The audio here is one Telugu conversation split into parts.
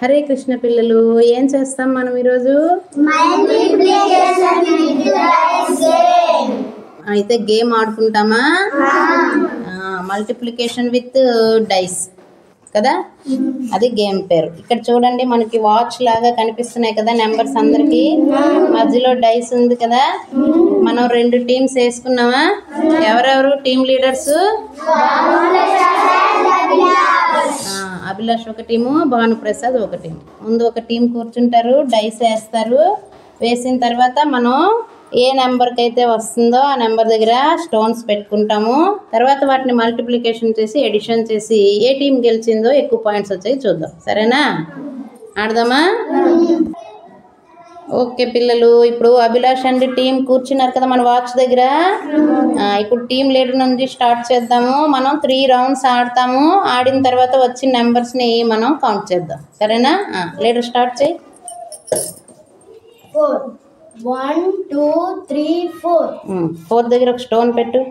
హరే కృష్ణ పిల్లలు, ఏం చేస్తాం మనం ఈరోజు? అయితే గేమ్ ఆడుకుంటామా? మల్టిప్లికేషన్ విత్ డైస్ కదా, అది గేమ్ పేరు. ఇక్కడ చూడండి, మనకి వాచ్ లాగా కనిపిస్తున్నాయి కదా నెంబర్స్ అందరికి. మధ్యలో డైస్ ఉంది కదా. మనం 2 టీమ్స్ వేసుకున్నామా? ఎవరెవరు టీమ్ లీడర్స్? అభిలాష్ ఒక టీము, భానుప్రసాద్ ఒక టీం. ముందు ఒక టీం కూర్చుంటారు, డైస్ వేస్తారు. వేసిన తర్వాత మనం ఏ నెంబర్కి అయితే వస్తుందో ఆ నెంబర్ దగ్గర స్టోన్స్ పెట్టుకుంటాము. తర్వాత వాటిని మల్టిప్లికేషన్ చేసి ఎడిషన్ చేసి ఏ టీం గెలిచిందో ఎక్కువ పాయింట్స్ వచ్చాయి చూద్దాం. సరేనా? ఆడదామా? ఓకే పిల్లలు, ఇప్పుడు అభిలాష్ అండ్ టీం కూర్చున్నారు కదా మన వాచ్ దగ్గర. ఇప్పుడు టీం లీడర్ నుంచి స్టార్ట్ చేద్దాము. మనం 3 రౌండ్స్ ఆడతాము. ఆడిన తర్వాత వచ్చిన నెంబర్స్ని మనం కౌంట్ చేద్దాం. సరేనా? లీడర్ స్టార్ట్ చేయి. 1 2 3 4. 4 దగ్గర ఒక స్టోన్ పెట్టు.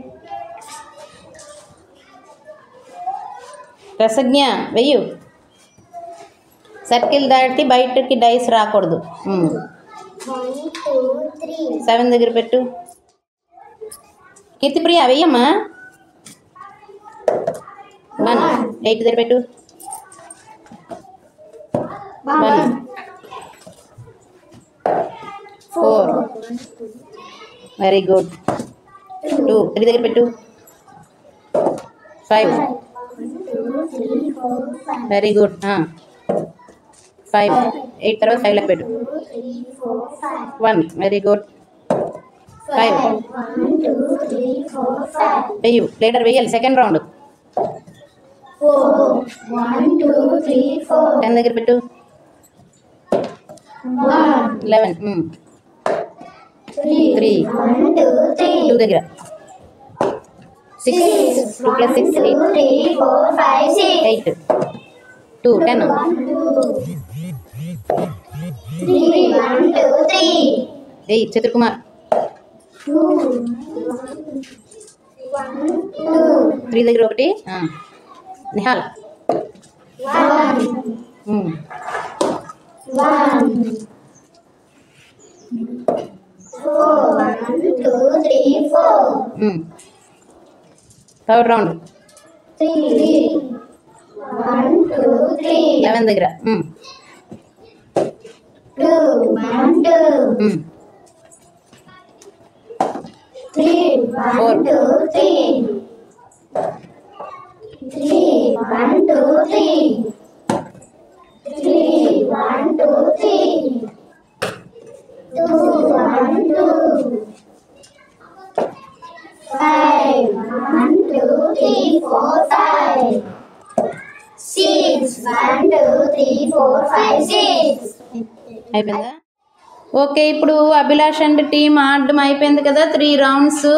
రసజ్ఞ వెయ్యు. సర్కిల్ దాటి బయటకి డైస్ రాకూడదు. 1 2 3. 7 దగ్గర పెట్టు. కీర్తిప్రియ వెయ్యమ్మా. 1 8 దగ్గర పెట్టు. 1 4 వెరీ గుడ్. 2 3 దగ్గర పెట్టు. 5 వెరీ గుడ్. 5 8 తర్వాత 5 లెక్క పెట్టు. 1 వెరీ గుడ్. 5 వెయ్యు. లీడర్ వెయ్యాలి సెకండ్ రౌండ్. 1 2 3 4. 10 దగ్గర పెట్టు. 11 3 2 దగ్గర. 6 2 + 6 8 8 2 10 ఏయ్ చతుర్కుమార్. 3 దగ్గర ఒకటి. నిహాల్ 1 2 3 4. Third round. 3 1 2 3. 11 దగ్గర. 2 1 2. 3 1 2 3. 3 1 2 3. 3 1 2 3. 2 1 2. 5 1 2 3 4 5. 6 1 2 3 4 5 6. అయిపోయిందా? ఓకే, ఇప్పుడు అభిలాష్ అండ్ టీం ఆడడం అయిపోయింది కదా 3 రౌండ్స్.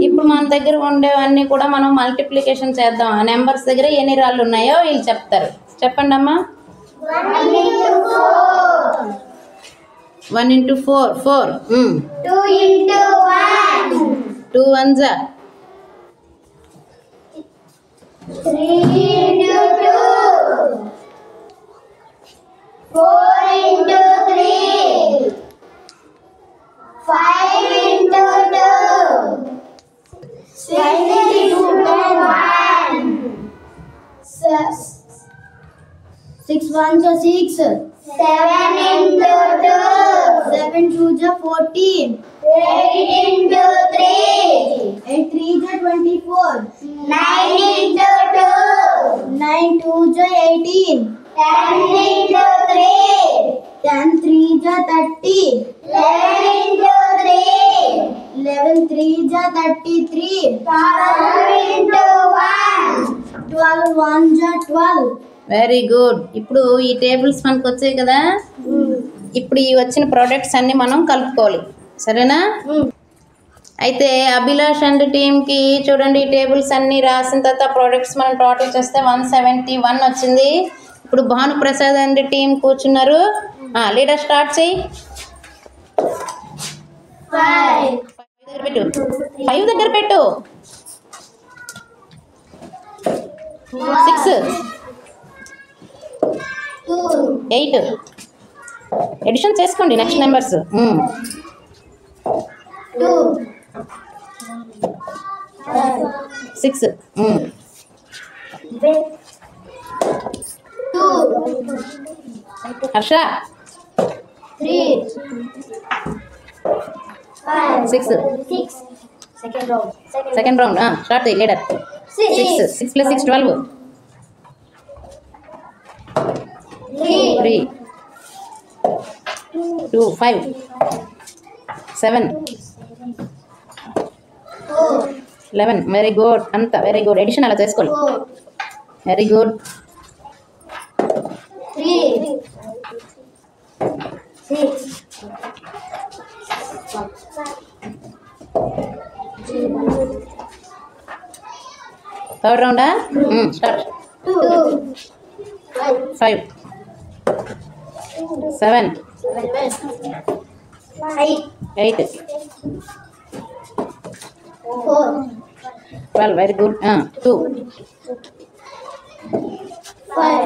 ఇప్పుడు మన దగ్గర ఉండేవన్నీ కూడా మనం మల్టిప్లికేషన్ చేద్దాం. ఆ నెంబర్స్ దగ్గర ఎన్ని రాళ్ళు ఉన్నాయో వీళ్ళు చెప్తారు. చెప్పండి అమ్మా. 1 into 4. 1 into 4 4. 2 into 1. 2 1s. 3 into 2. 4 into 3. 5 into 2. 6 into 1. 6 1s are 6. 7 into 2. 7 2s are 14. 8 into 3. 8 3s are 24. 9 into 2. 9 2s are 18. 10 into 3. 10 3s are 30. 11 into 3. 11 3s are 33. 12 into 1. 12 1s are 12. Very good. ఇప్పుడు ఈ టేబుల్స్ మనకు వచ్చాయి కదా. ఇప్పుడు ఈ వచ్చిన ప్రోడక్ట్స్ అన్నీ మనం కలుపుకోవాలి. సరేనా? అయితే అభిలాష్ అండ్ టీంకి చూడండి, ఈ టేబుల్స్ అన్నీ రాసిన తర్వాత ప్రోడక్ట్స్ మనం టోటల్ చేస్తే 171 వచ్చింది. ఇప్పుడు భానుప్రసాద్ అండ్ టీం కూర్చున్నారు. లీడర్ స్టార్ట్ చేయి. 5 దగ్గర పెట్టు. 6 8. ఎడిషన్ చేసుకోండి next numbers. 6. 2. Harsha 3. 5. 6. 6. Second round start leader. 6 + 6 12. 3. 2 5. 7. 11. Very good అంతా వెరీ గుడ్. ఎడిషన్ అలా చేసుకోండి. 4. Very good. 3. 6. థర్డ్ రౌండా start. 2. 5. 7. 8. 4. 12. Very good. 2. 5.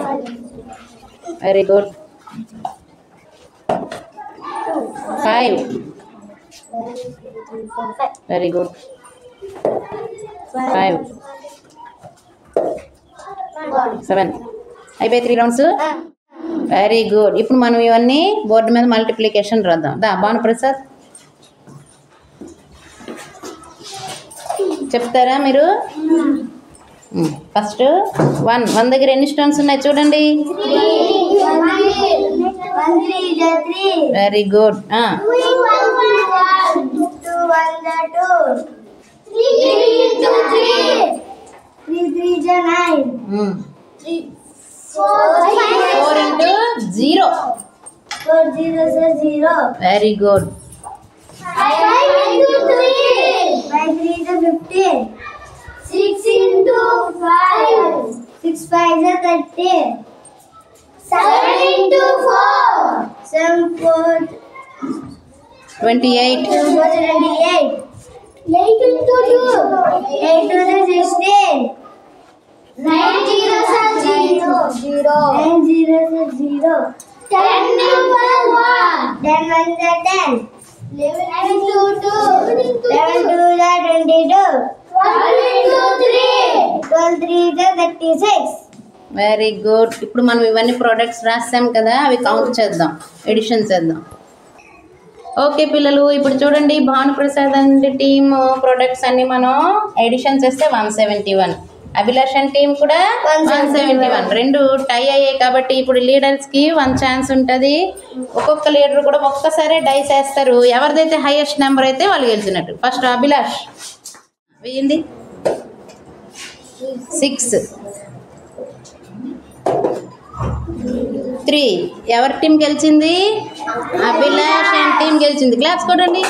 Very good. 5. Very good. 5. 7. అయిపోయి 3 రౌండ్స్. Very good. ఇప్పుడు మనం ఇవన్నీ బోర్డు మీద మల్టిప్లికేషన్ రాద్దాం. భానుప్రసాద్ చెప్తారా మీరు? ఫస్ట్ 1 దగ్గర ఎన్ని స్టోన్స్ ఉన్నాయి చూడండి. Very good. 4 into 0. 4 0 0. Very good. 5 into 3. 5 3 is 15. 6 into 5. 6 5 is 30. 7 into 4. 7 4. 28. 28. 8 into 2. 8 2 is 16. 9 zeros are 0. 9 zeros are 0. 10 number 1. 10 1 are 10. 11 into 2. 11 2 are 22. 12 into 3. 12 3 is 36. Very good. ఇప్పుడు మనం ఇవన్నీ ప్రోడక్ట్స్ రాసాం కదా, అవి కౌంట్ చేద్దాం, ఎడిషన్ చేద్దాం. ఓకే పిల్లలు, ఇప్పుడు చూడండి భానుప్రసాద్ అండ్ టీమ్ ప్రోడక్ట్స్ అన్ని మనం ఎడిషన్ చేస్తే 171. అభిలాష్ అండ్ టీం కూడా 171. రెండు టై అయ్యాయి కాబట్టి ఇప్పుడు లీడర్స్కి 1 ఛాన్స్ ఉంటుంది. ఒక్కొక్క లీడర్ కూడా ఒక్కసారి డైస్ వేస్తారు. ఎవరిదైతే హైయెస్ట్ నెంబర్ అయితే వాళ్ళు గెలిచినట్టు. ఫస్ట్ అభిలాష్ వేయండి. 6. 3. ఎవరి టీం గెలిచింది? అభిలాష్ అండ్ టీం గెలిచింది. క్లాప్స్ కొట్టండి.